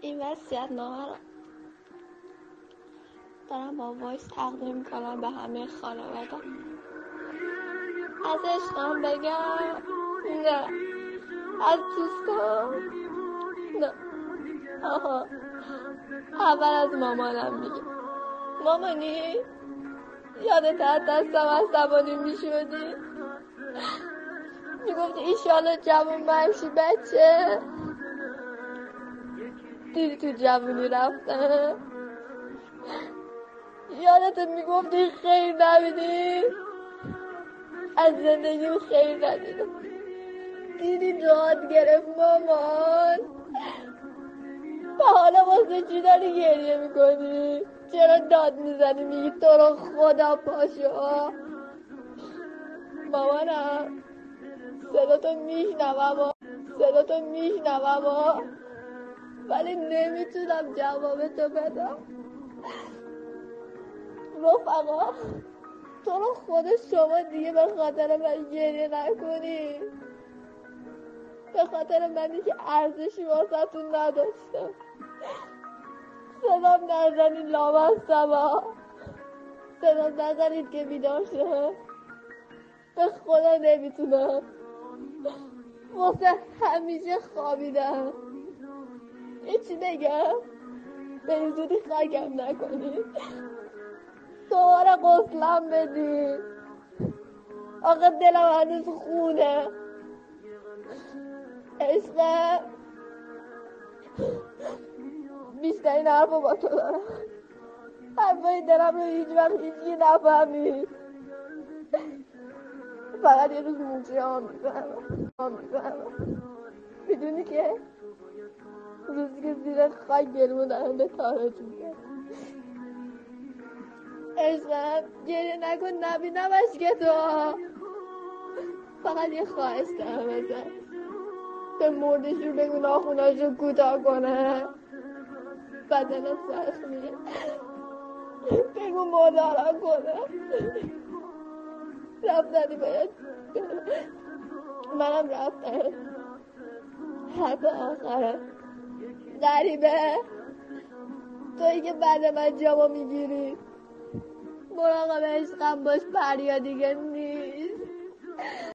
این وصیت‌نامه رو دارم با وایس تقدیم کنم به همه خانواده. از عشقم بگم نه، از دوستم نه. آها، اول از مامانم میگه. مامانی یادت از دستم عصبانی میشدی، میگفتی ایشالا جوون منشی بچه، دیدی تو جوونی رفتن. یادت میگفتی خیر نبیدی، از زندگیم خیر ندیدم. دیدی داد گرفت مامان. و حالا واسه چی داری گریه میکنی؟ چرا داد میزنی میگی تو رو خدا پاشو؟ مامانم صداتو میشنوم ولی نمیتونم جواب تو بدم. رفقا تو رو خدا شما دیگه به خاطر من گریه نکنی، به خاطر منی که ارزشی واسه‌تون نداشتم. صدام نزنی لامصبا، صدام نزنید که بیدار شه. به خدا نمیتونم، واسه همیشه خوابیدم. چی بگم؟ به این زودی خرگم نکنی، دوباره غسلم بدی. آقا دلم هنوز خونه. عشقم بیشترین حرف با تو دارم، حرفای دلم رو هیچ وقت هیچی نفهمی. فقط یه روز موچه ها میزنم. میدونی که روزی که زیر خاک گلمون دارم به تاراج میکنم. عشقم گریه نکن نبینمش که تو. فقط یه خواهش دارم ازت، به مردشون بگو ناخوناشو کوتاه کنه، بدنت زخمیه. بگو مدارا کنه. رفتنی باید منم رفتم. حرف آخره غریبه تویی که بعد من جامو میگیری. مراقب عشقم باش، پریا دیگه نیست.